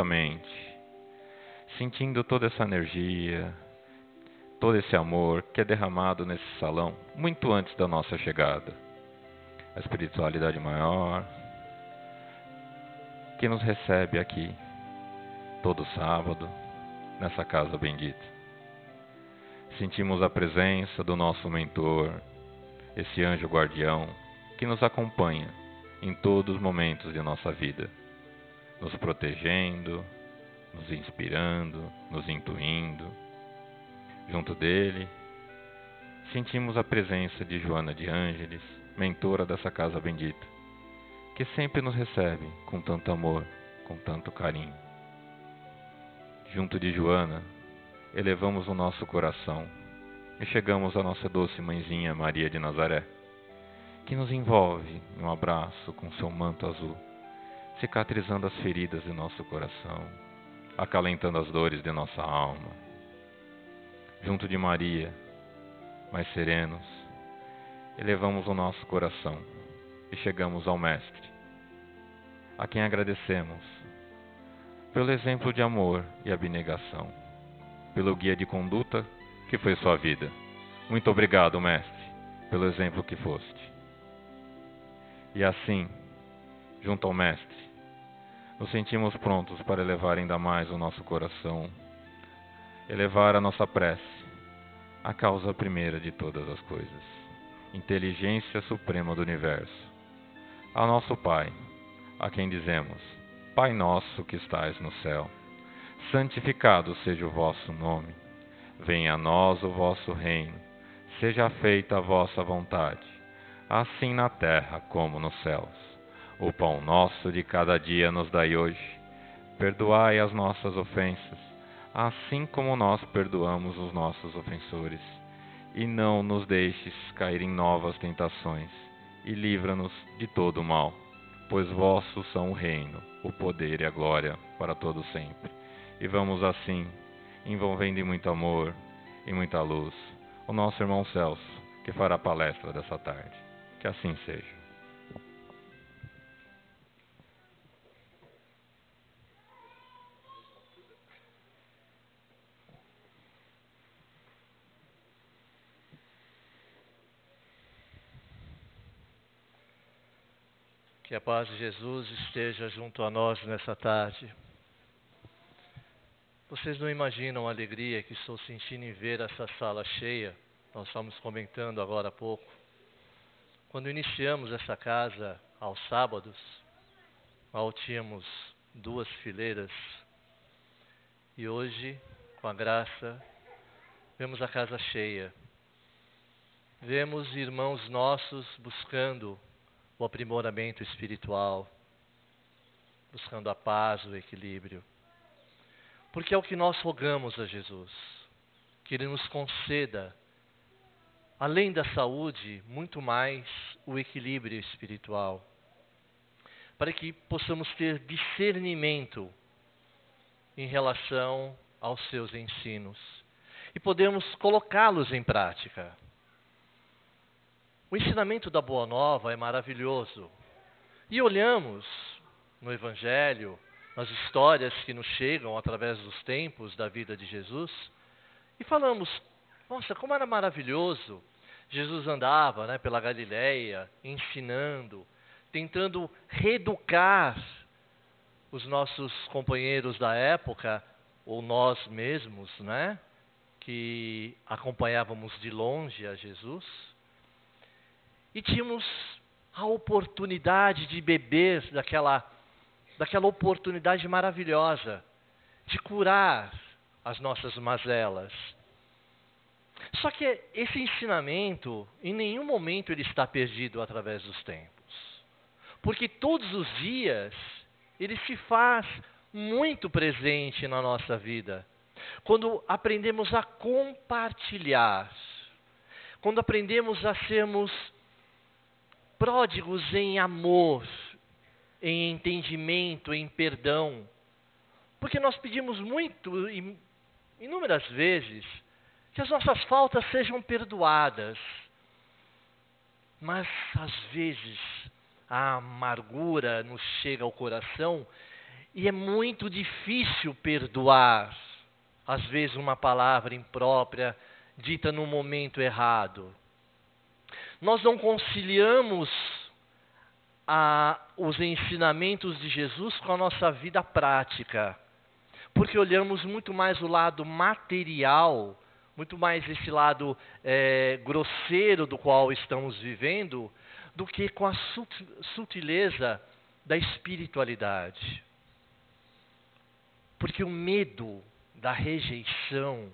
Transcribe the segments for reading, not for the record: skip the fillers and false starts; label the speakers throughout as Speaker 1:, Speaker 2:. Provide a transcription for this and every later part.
Speaker 1: mente, sentindo toda essa energia, todo esse amor que é derramado nesse salão muito antes da nossa chegada. A espiritualidade maior que nos recebe aqui todo sábado nessa casa bendita. Sentimos a presença do nosso mentor, esse anjo guardião que nos acompanha em todos os momentos de nossa vida, nos protegendo, nos inspirando, nos intuindo. Junto dele, sentimos a presença de Joana de Ângeles, mentora dessa casa bendita, que sempre nos recebe com tanto amor, com tanto carinho. Junto de Joana, elevamos o nosso coração e chegamos à nossa doce mãezinha Maria de Nazaré, que nos envolve em um abraço com seu manto azul, cicatrizando as feridas de nosso coração, acalentando as dores de nossa alma. Junto de Maria, mais serenos, elevamos o nosso coração e chegamos ao Mestre, a quem agradecemos pelo exemplo de amor e abnegação, pelo guia de conduta que foi sua vida. Muito obrigado, Mestre, pelo exemplo que foste. E assim, junto ao Mestre, nos sentimos prontos para elevar ainda mais o nosso coração, elevar a nossa prece, à causa primeira de todas as coisas, inteligência suprema do universo, ao nosso Pai, a quem dizemos: Pai nosso que estais no céu, santificado seja o vosso nome, venha a nós o vosso reino, seja feita a vossa vontade, assim na terra como nos céus. O pão nosso de cada dia nos dai hoje, perdoai as nossas ofensas, assim como nós perdoamos os nossos ofensores, e não nos deixes cair em novas tentações, e livra-nos de todo o mal, pois vossos são o reino, o poder e a glória para todo sempre. E vamos assim, envolvendo em muito amor e muita luz, o nosso irmão Celso, que fará a palestra dessa tarde. Que assim seja.
Speaker 2: Que a paz de Jesus esteja junto a nós nessa tarde. Vocês não imaginam a alegria que estou sentindo em ver essa sala cheia. Nós estamos comentando agora há pouco. Quando iniciamos essa casa aos sábados, mal tínhamos 2 fileiras. E hoje, com a graça, vemos a casa cheia. Vemos irmãos nossos buscando o aprimoramento espiritual, buscando a paz, o equilíbrio. Porque é o que nós rogamos a Jesus, que Ele nos conceda, além da saúde, muito mais o equilíbrio espiritual, para que possamos ter discernimento em relação aos seus ensinos e podemos colocá-los em prática. O ensinamento da Boa Nova é maravilhoso. E olhamos no Evangelho, nas histórias que nos chegam através dos tempos da vida de Jesus, e falamos: nossa, como era maravilhoso. Jesus andava, pela Galileia, ensinando, tentando reeducar os nossos companheiros da época, ou nós mesmos, que acompanhávamos de longe a Jesus. E tínhamos a oportunidade de beber daquela oportunidade maravilhosa de curar as nossas mazelas. Só que esse ensinamento, em nenhum momento ele está perdido através dos tempos. Porque todos os dias ele se faz muito presente na nossa vida. Quando aprendemos a compartilhar, quando aprendemos a sermos pródigos em amor, em entendimento, em perdão. Porque nós pedimos muito, inúmeras vezes, que as nossas faltas sejam perdoadas. Mas, às vezes, a amargura nos chega ao coração E é muito difícil perdoar, às vezes, uma palavra imprópria, dita no momento errado. Nós não conciliamos os ensinamentos de Jesus com a nossa vida prática, porque olhamos muito mais o lado material, muito mais esse lado grosseiro do qual estamos vivendo, do que com a sutileza da espiritualidade. Porque o medo da rejeição,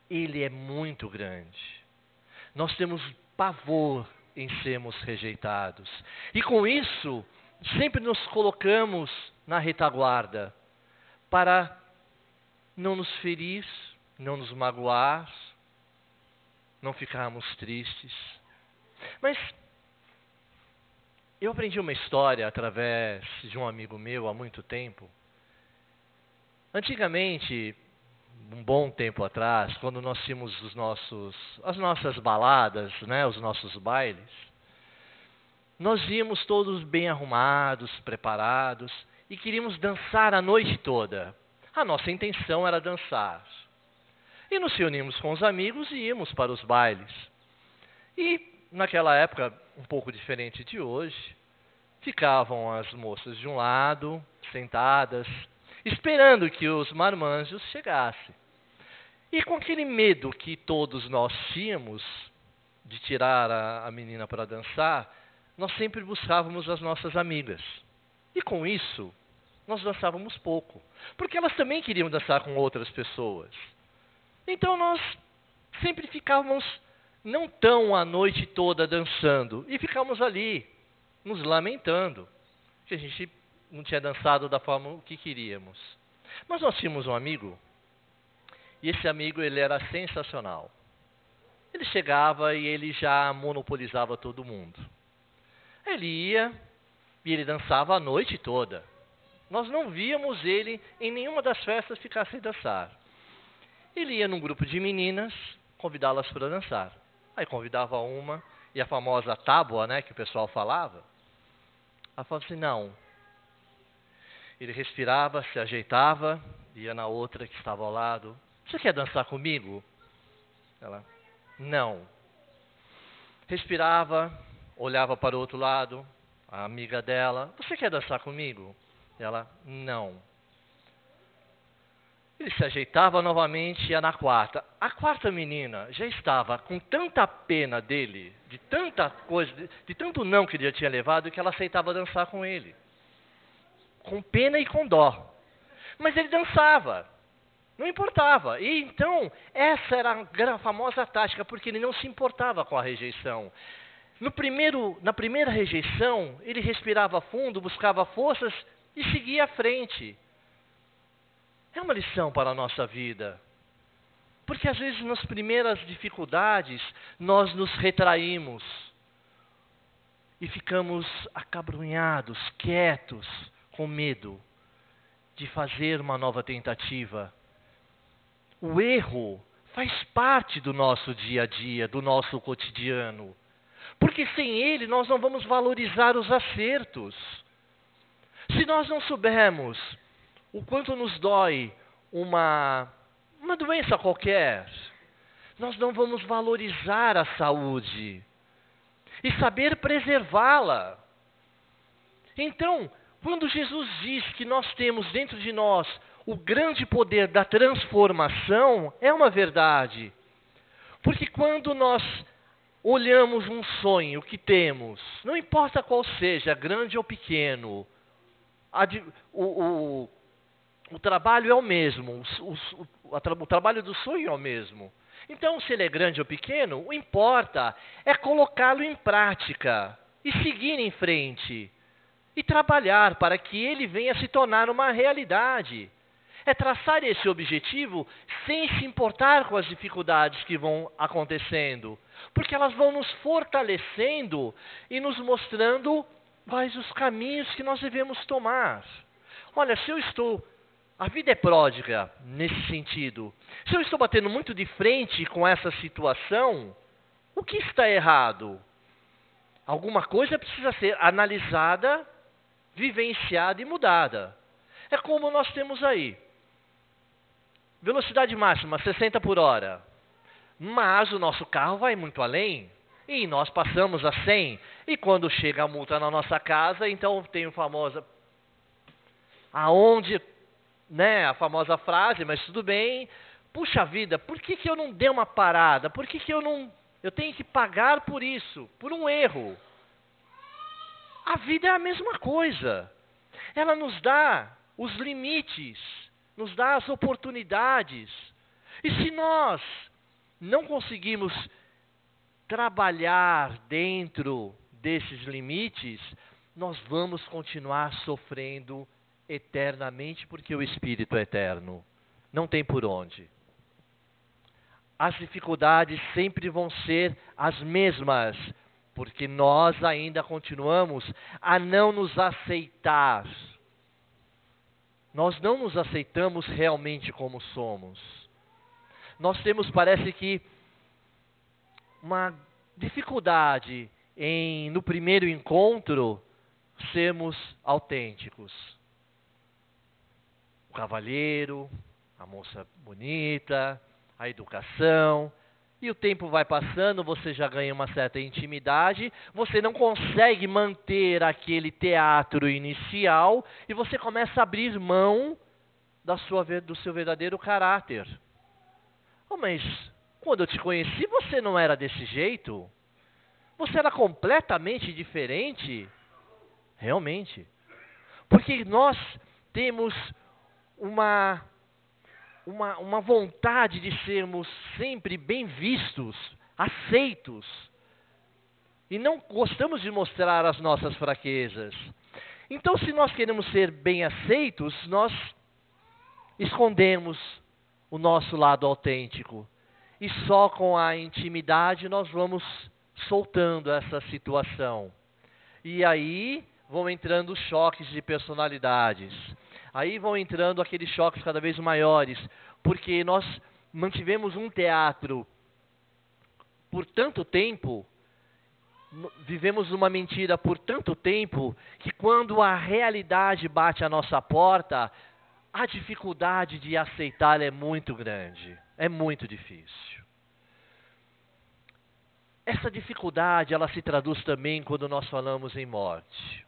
Speaker 2: ele é muito grande. Nós temos pavor em sermos rejeitados. E com isso, sempre nos colocamos na retaguarda para não nos ferir, não nos magoar, não ficarmos tristes. Mas eu aprendi uma história através de um amigo meu há muito tempo. Antigamente, um bom tempo atrás, quando nós tínhamos as nossas baladas, né, os nossos bailes, nós íamos todos bem arrumados, preparados, e queríamos dançar a noite toda. A nossa intenção era dançar. E nos reunimos com os amigos e íamos para os bailes. E naquela época, um pouco diferente de hoje, ficavam as moças de um lado, sentadas, esperando que os marmanjos chegassem. E com aquele medo que todos nós tínhamos de tirar a menina para dançar, nós sempre buscávamos as nossas amigas. E com isso, nós dançávamos pouco, porque elas também queriam dançar com outras pessoas. Então nós sempre ficávamos não tão a noite toda dançando, e ficávamos ali, nos lamentando, que a gente não tinha dançado da forma que queríamos. Mas nós tínhamos um amigo, e esse amigo ele era sensacional. Ele chegava e ele já monopolizava todo mundo. Ele ia e ele dançava a noite toda. Nós não víamos ele em nenhuma das festas ficar sem dançar. Ele ia num grupo de meninas, convidá-las para dançar. Aí convidava uma, e a famosa tábua, né, que o pessoal falava, ela falava assim, não. Ele respirava, se ajeitava, ia na outra que estava ao lado. Você quer dançar comigo? Ela, não. Respirava, olhava para o outro lado, a amiga dela, você quer dançar comigo? Ela, não. Ele se ajeitava novamente e ia na quarta. A quarta menina já estava com tanta pena dele, de tanta coisa, de tanto não que ele já tinha levado, que ela aceitava dançar com ele. Com pena e com dó. Mas ele dançava. Não importava. E então, essa era a famosa tática, porque ele não se importava com a rejeição. Na primeira rejeição, ele respirava fundo, buscava forças e seguia à frente. É uma lição para a nossa vida. Porque às vezes nas primeiras dificuldades, nós nos retraímos. E ficamos acabrunhados, quietos, com medo de fazer uma nova tentativa. O erro faz parte do nosso dia a dia, do nosso cotidiano. Porque sem ele nós não vamos valorizar os acertos. Se nós não soubermos o quanto nos dói uma doença qualquer, nós não vamos valorizar a saúde e saber preservá-la. Então, quando Jesus diz que nós temos dentro de nós o grande poder da transformação, é uma verdade. Porque quando nós olhamos um sonho que temos, não importa qual seja, grande ou pequeno, o trabalho é o mesmo, o trabalho do sonho é o mesmo. Então, se ele é grande ou pequeno, o importa é colocá-lo em prática e seguir em frente. E trabalhar para que ele venha se tornar uma realidade. É traçar esse objetivo sem se importar com as dificuldades que vão acontecendo. Porque elas vão nos fortalecendo e nos mostrando quais os caminhos que nós devemos tomar. Olha, a vida é pródiga nesse sentido. Se eu estou batendo muito de frente com essa situação, o que está errado? Alguma coisa precisa ser analisada, vivenciada e mudada. É como nós temos aí. Velocidade máxima, 60 por hora. Mas o nosso carro vai muito além. E nós passamos a 100. E quando chega a multa na nossa casa, então tem o famoso... Aonde, né, a famosa frase, mas tudo bem. Puxa vida, por que eu não dei uma parada? Por que eu não... Eu tenho que pagar por isso, por um erro. A vida é a mesma coisa. Ela nos dá os limites, nos dá as oportunidades. E se nós não conseguimos trabalhar dentro desses limites, nós vamos continuar sofrendo eternamente, porque o Espírito é eterno. Não tem por onde. As dificuldades sempre vão ser as mesmas, porque nós ainda continuamos a não nos aceitar. Nós não nos aceitamos realmente como somos. Nós temos, parece que, uma dificuldade em, no primeiro encontro, sermos autênticos. O cavalheiro, a moça bonita, a educação, e o tempo vai passando, você já ganha uma certa intimidade, você não consegue manter aquele teatro inicial, e você começa a abrir mão do seu verdadeiro caráter. Oh, mas quando eu te conheci, você não era desse jeito? Você era completamente diferente? Realmente. Porque nós temos uma vontade de sermos sempre bem vistos, aceitos. E não gostamos de mostrar as nossas fraquezas. Então, se nós queremos ser bem aceitos, nós escondemos o nosso lado autêntico. E só com a intimidade nós vamos soltando essa situação. E aí vão entrando choques de personalidades. Aí vão entrando aqueles choques cada vez maiores, porque nós mantivemos um teatro por tanto tempo, vivemos uma mentira por tanto tempo, que quando a realidade bate à nossa porta, a dificuldade de aceitar é muito grande, é muito difícil. Essa dificuldade, ela se traduz também quando nós falamos em morte.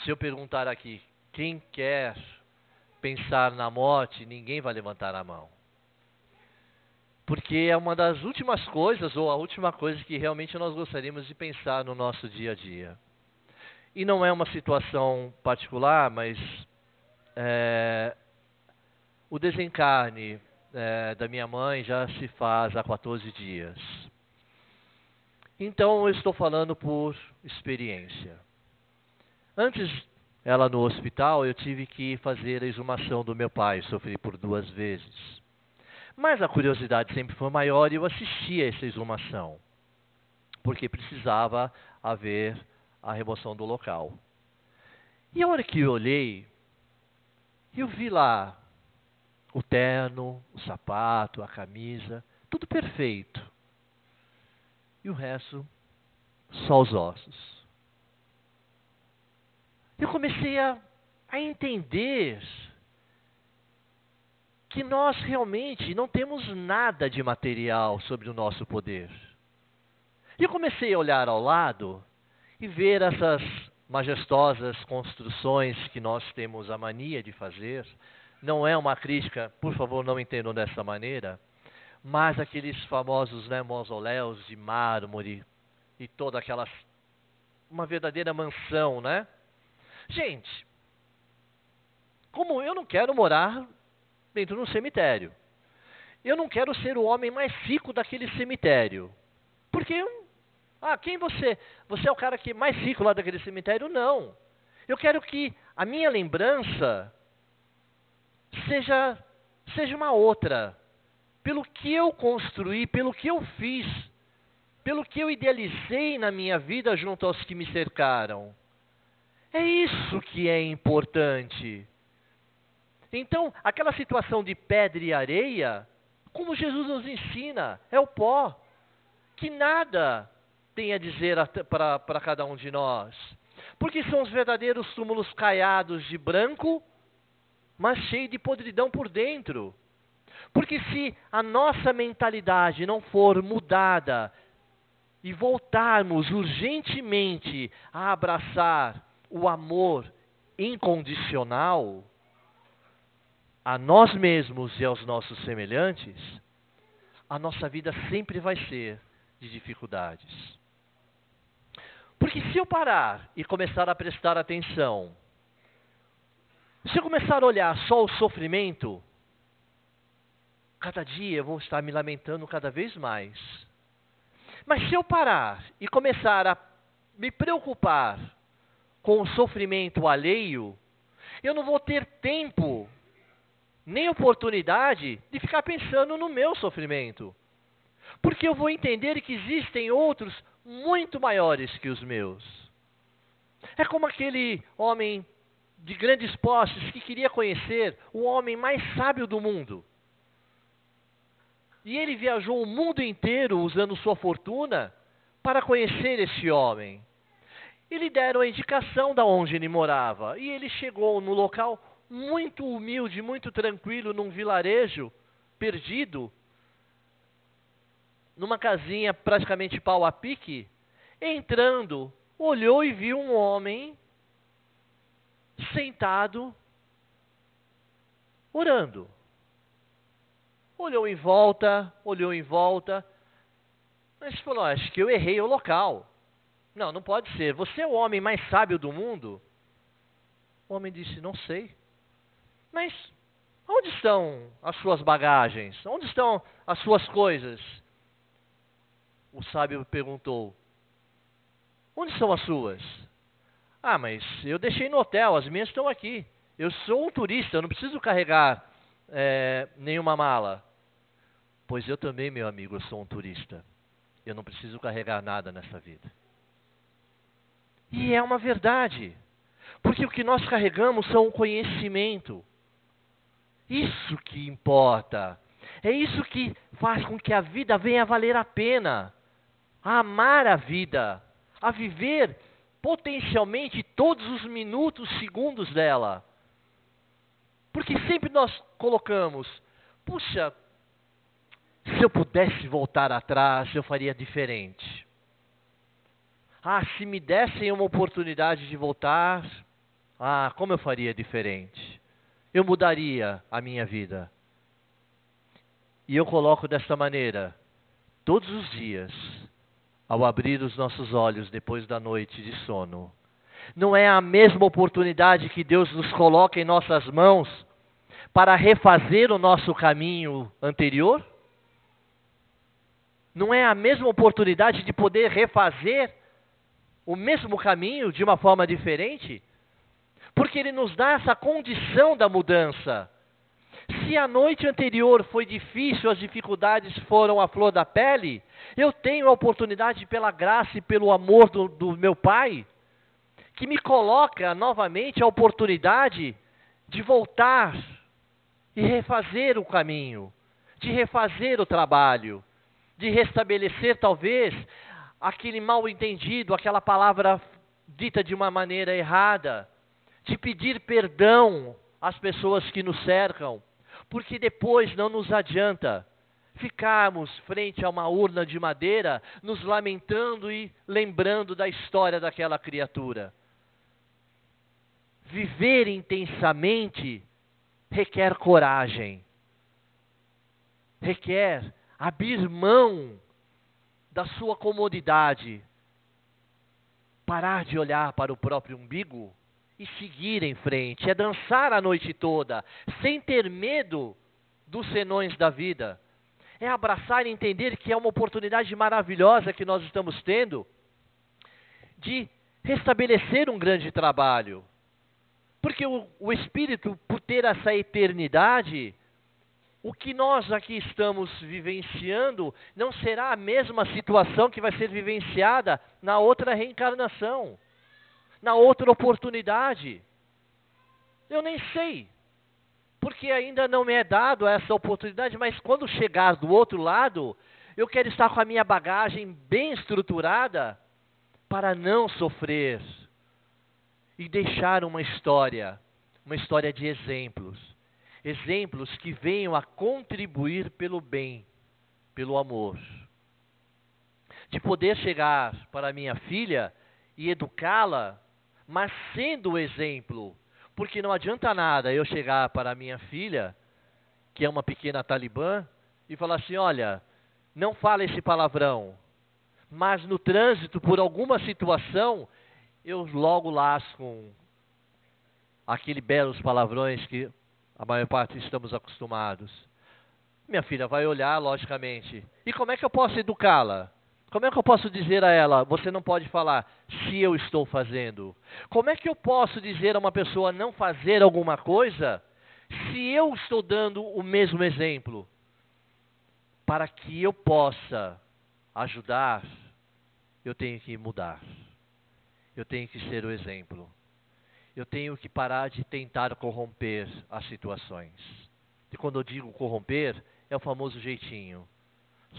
Speaker 2: Se eu perguntar aqui, quem quer pensar na morte, ninguém vai levantar a mão. Porque é uma das últimas coisas, ou a última coisa que realmente nós gostaríamos de pensar no nosso dia a dia. E não é uma situação particular, mas o desencarne da minha mãe já se faz há 14 dias. Então eu estou falando por experiência. Antes ela no hospital, eu tive que fazer a exumação do meu pai, sofri por 2 vezes. Mas a curiosidade sempre foi maior e eu assisti a essa exumação, porque precisava haver a remoção do local. E a hora que eu olhei, eu vi lá o terno, o sapato, a camisa, tudo perfeito. E o resto, só os ossos. Eu comecei a entender que nós realmente não temos nada de material sobre o nosso poder. E eu comecei a olhar ao lado e ver essas majestosas construções que nós temos a mania de fazer. Não é uma crítica, por favor, não entendam dessa maneira, mas aqueles famosos, né, mausoléus de mármore e toda aquela, uma verdadeira mansão, né? Gente, como eu não quero morar dentro de um cemitério, eu não quero ser o homem mais rico daquele cemitério, porque, quem você? Você é o cara que mais rico lá daquele cemitério? Não. Eu quero que a minha lembrança seja uma outra, pelo que eu construí, pelo que eu fiz, pelo que eu idealizei na minha vida junto aos que me cercaram. É isso que é importante. Então, aquela situação de pedra e areia, como Jesus nos ensina, é o pó, que nada tem a dizer para cada um de nós. Porque são os verdadeiros túmulos caiados de branco, mas cheios de podridão por dentro. Porque se a nossa mentalidade não for mudada e voltarmos urgentemente a abraçar o amor incondicional a nós mesmos e aos nossos semelhantes, a nossa vida sempre vai ser de dificuldades. Porque se eu parar e começar a prestar atenção, se eu começar a olhar só o sofrimento, cada dia eu vou estar me lamentando cada vez mais. Mas se eu parar e começar a me preocupar com o sofrimento alheio, eu não vou ter tempo, nem oportunidade de ficar pensando no meu sofrimento. Porque eu vou entender que existem outros muito maiores que os meus. É como aquele homem de grandes posses que queria conhecer o homem mais sábio do mundo. E ele viajou o mundo inteiro usando sua fortuna para conhecer esse homem. E lhe deram a indicação de onde ele morava. E ele chegou no local muito humilde, muito tranquilo, num vilarejo perdido, numa casinha praticamente pau a pique. Entrando, olhou e viu um homem sentado, orando. Olhou em volta, mas falou, acho que eu errei o local. Não, não pode ser. Você é o homem mais sábio do mundo? O homem disse, não sei. Mas onde estão as suas bagagens? Onde estão as suas coisas? O sábio perguntou, onde são as suas? Ah, mas eu deixei no hotel, as minhas estão aqui. Eu sou um turista, eu não preciso carregar nenhuma mala. Pois eu também, meu amigo, eu sou um turista. Eu não preciso carregar nada nessa vida. E é uma verdade. Porque o que nós carregamos são o conhecimento. Isso que importa. É isso que faz com que a vida venha a valer a pena. A amar a vida. A viver potencialmente todos os minutos, segundos dela. Porque sempre nós colocamos, puxa, se eu pudesse voltar atrás, eu faria diferente. Ah, se me dessem uma oportunidade de voltar, como eu faria diferente. Eu mudaria a minha vida. E eu coloco desta maneira, todos os dias, ao abrir os nossos olhos depois da noite de sono, não é a mesma oportunidade que Deus nos coloca em nossas mãos para refazer o nosso caminho anterior? Não é a mesma oportunidade de poder refazer o mesmo caminho de uma forma diferente? Porque Ele nos dá essa condição da mudança. Se a noite anterior foi difícil, as dificuldades foram à flor da pele, eu tenho a oportunidade pela graça e pelo amor do meu Pai, que me coloca novamente a oportunidade de voltar e refazer o caminho, de refazer o trabalho, de restabelecer talvez aquele mal entendido, aquela palavra dita de uma maneira errada, de pedir perdão às pessoas que nos cercam, porque depois não nos adianta ficarmos frente a uma urna de madeira, nos lamentando e lembrando da história daquela criatura. Viver intensamente requer coragem, requer abrir mão da sua comodidade, parar de olhar para o próprio umbigo e seguir em frente, é dançar a noite toda, sem ter medo dos senões da vida, é abraçar e entender que é uma oportunidade maravilhosa que nós estamos tendo de restabelecer um grande trabalho, porque o Espírito, por ter essa eternidade, o que nós aqui estamos vivenciando não será a mesma situação que vai ser vivenciada na outra reencarnação, na outra oportunidade. Eu nem sei, porque ainda não me é dado essa oportunidade, mas quando chegar do outro lado, eu quero estar com a minha bagagem bem estruturada para não sofrer, e deixar uma história de exemplos. Exemplos que venham a contribuir pelo bem, pelo amor. De poder chegar para minha filha e educá-la, mas sendo o exemplo. Porque não adianta nada eu chegar para a minha filha, que é uma pequena talibã, e falar assim, olha, não fala esse palavrão. Mas no trânsito, por alguma situação, eu logo lasco aqueles belos palavrões que a maior parte estamos acostumados. Minha filha vai olhar, logicamente. E como é que eu posso educá-la? Como é que eu posso dizer a ela, você não pode falar se eu estou fazendo? Como é que eu posso dizer a uma pessoa não fazer alguma coisa se eu estou dando o mesmo exemplo? Para que eu possa ajudar, eu tenho que mudar. Eu tenho que ser o exemplo. Eu tenho que parar de tentar corromper as situações. E quando eu digo corromper, é o famoso jeitinho.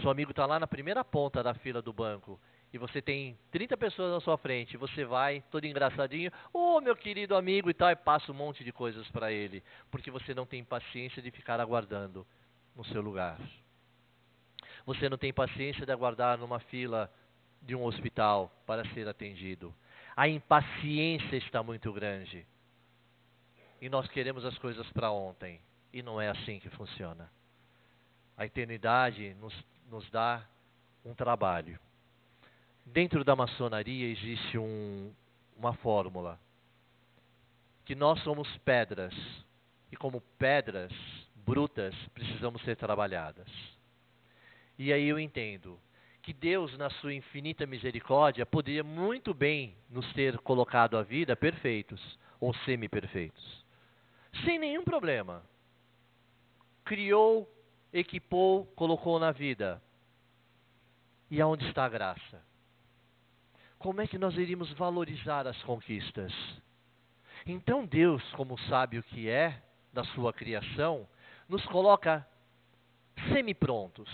Speaker 2: Seu amigo está lá na primeira ponta da fila do banco e você tem 30 pessoas na sua frente. Você vai, todo engraçadinho, ô meu querido amigo e tal, e passa um monte de coisas para ele. Porque você não tem paciência de ficar aguardando no seu lugar. Você não tem paciência de aguardar numa fila de um hospital para ser atendido. A impaciência está muito grande. E nós queremos as coisas para ontem. E não é assim que funciona. A eternidade nos dá um trabalho. Dentro da maçonaria existe uma fórmula. Que nós somos pedras. E como pedras brutas, precisamos ser trabalhadas. E aí eu entendo que Deus, na sua infinita misericórdia, poderia muito bem nos ter colocado a vida perfeitos ou semi-perfeitos. Sem nenhum problema. Criou, equipou, colocou na vida. E aonde está a graça? Como é que nós iríamos valorizar as conquistas? Então Deus, como sabe o que é da sua criação, nos coloca semi-prontos.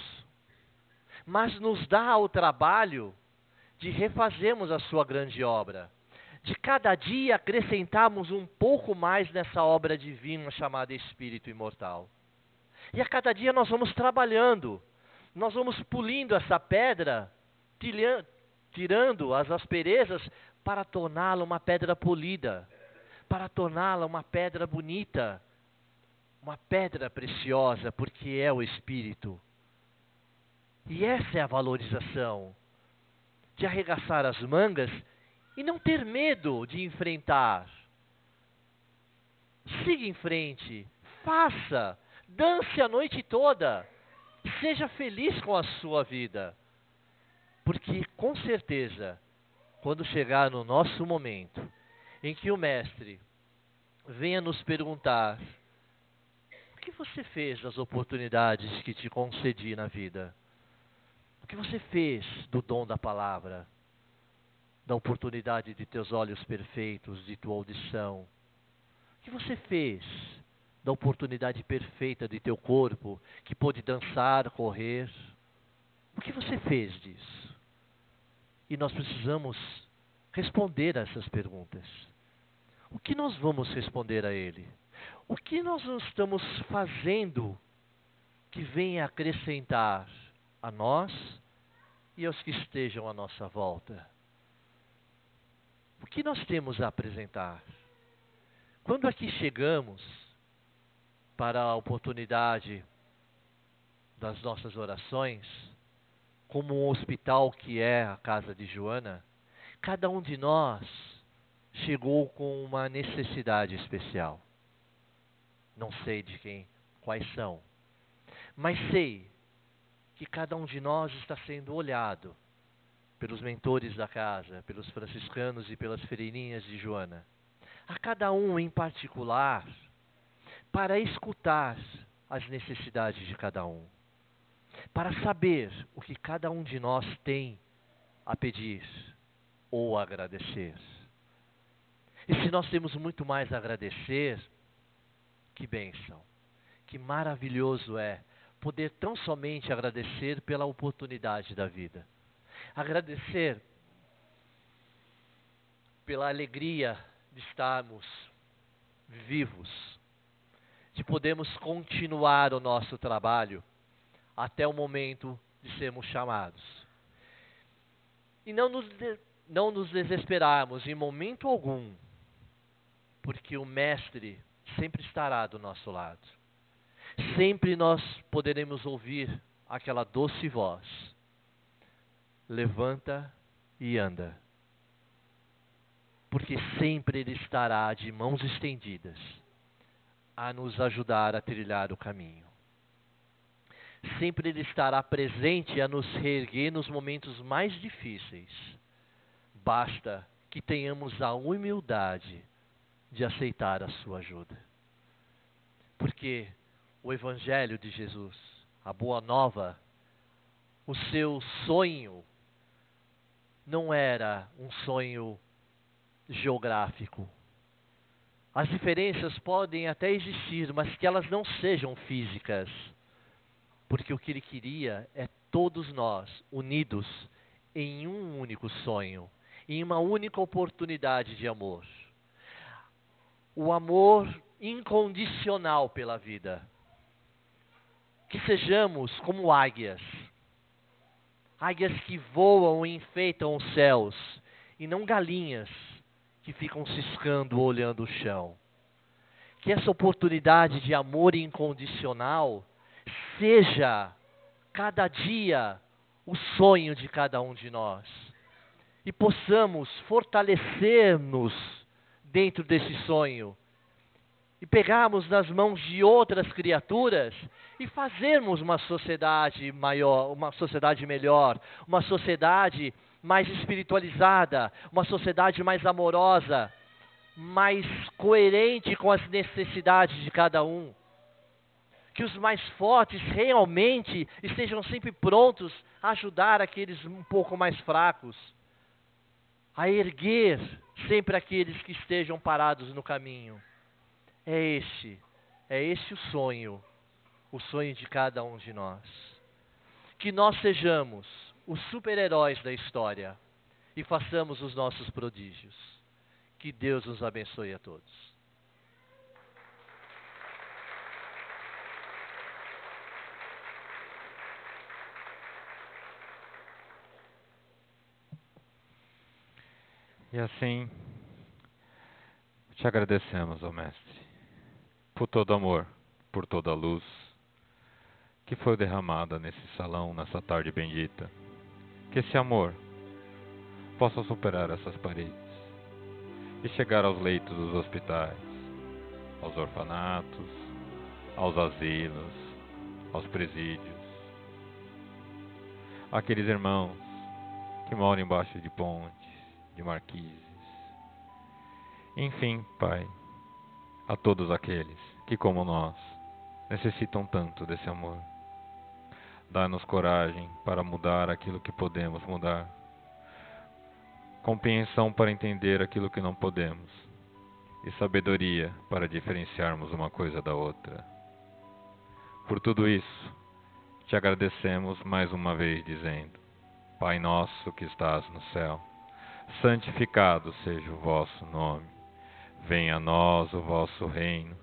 Speaker 2: Mas nos dá o trabalho de refazermos a sua grande obra. De cada dia acrescentarmos um pouco mais nessa obra divina chamada Espírito Imortal. E a cada dia nós vamos trabalhando. Nós vamos polindo essa pedra, tirando as asperezas para torná-la uma pedra polida. Para torná-la uma pedra bonita. Uma pedra preciosa, porque é o Espírito. E essa é a valorização. De arregaçar as mangas e não ter medo de enfrentar. Siga em frente. Faça. Dance a noite toda. Seja feliz com a sua vida. Porque, com certeza, quando chegar no nosso momento, em que o Mestre venha nos perguntar: o que você fez das oportunidades que te concedi na vida? O que você fez do dom da palavra? Da oportunidade de teus olhos perfeitos, de tua audição? O que você fez da oportunidade perfeita de teu corpo, que pôde dançar, correr? O que você fez disso? E nós precisamos responder a essas perguntas. O que nós vamos responder a Ele? O que nós estamos fazendo que venha acrescentar a nós e aos que estejam à nossa volta? O que nós temos a apresentar? Quando aqui chegamos para a oportunidade das nossas orações, como um hospital que é a casa de Joana, cada um de nós chegou com uma necessidade especial. Não sei de quais são, mas sei que cada um de nós está sendo olhado pelos mentores da casa, pelos franciscanos e pelas freirinhas de Joana. A cada um em particular, para escutar as necessidades de cada um. Para saber o que cada um de nós tem a pedir ou a agradecer. E se nós temos muito mais a agradecer, que bênção, que maravilhoso é poder tão somente agradecer pela oportunidade da vida. Agradecer pela alegria de estarmos vivos, de podermos continuar o nosso trabalho até o momento de sermos chamados. E não nos desesperarmos em momento algum, porque o Mestre sempre estará do nosso lado. Sempre nós poderemos ouvir aquela doce voz: levanta e anda. Porque sempre Ele estará de mãos estendidas a nos ajudar a trilhar o caminho. Sempre Ele estará presente a nos reerguer nos momentos mais difíceis. Basta que tenhamos a humildade de aceitar a sua ajuda. Porque o Evangelho de Jesus, a Boa Nova, o seu sonho não era um sonho geográfico. As diferenças podem até existir, mas que elas não sejam físicas. Porque o que Ele queria é todos nós unidos em um único sonho, em uma única oportunidade de amor. O amor incondicional pela vida. Que sejamos como águias. Águias que voam e enfeitam os céus, e não galinhas que ficam ciscando ou olhando o chão. Que essa oportunidade de amor incondicional seja cada dia o sonho de cada um de nós. E possamos fortalecer-nos dentro desse sonho. E pegarmos nas mãos de outras criaturas e fazermos uma sociedade maior, uma sociedade melhor, uma sociedade mais espiritualizada, uma sociedade mais amorosa, mais coerente com as necessidades de cada um. Que os mais fortes realmente estejam sempre prontos a ajudar aqueles um pouco mais fracos, a erguer sempre aqueles que estejam parados no caminho. É esse o sonho de cada um de nós. Que nós sejamos os super-heróis da história e façamos os nossos prodígios. Que Deus nos abençoe a todos.
Speaker 1: E assim, te agradecemos, ó Mestre, por todo amor, por toda a luz que foi derramada nesse salão, nessa tarde bendita. Que esse amor possa superar essas paredes e chegar aos leitos dos hospitais, aos orfanatos, aos asilos, aos presídios, àqueles irmãos que moram embaixo de pontes, de marquises. Enfim, Pai, a todos aqueles que, como nós, necessitam tanto desse amor. Dá-nos coragem para mudar aquilo que podemos mudar, compreensão para entender aquilo que não podemos, e sabedoria para diferenciarmos uma coisa da outra. Por tudo isso, te agradecemos mais uma vez, dizendo: Pai nosso que estás no céu, santificado seja o vosso nome. Venha a nós o vosso reino.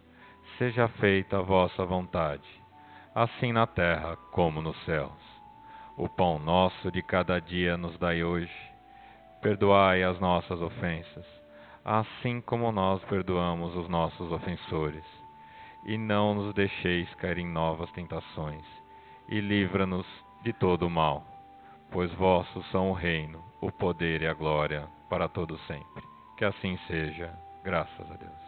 Speaker 1: Seja feita a vossa vontade, assim na terra como nos céus. O pão nosso de cada dia nos dai hoje. Perdoai as nossas ofensas, assim como nós perdoamos os nossos ofensores. E não nos deixeis cair em novas tentações, e livra-nos de todo o mal. Pois vossos são o reino, o poder e a glória para todo sempre. Que assim seja, graças a Deus.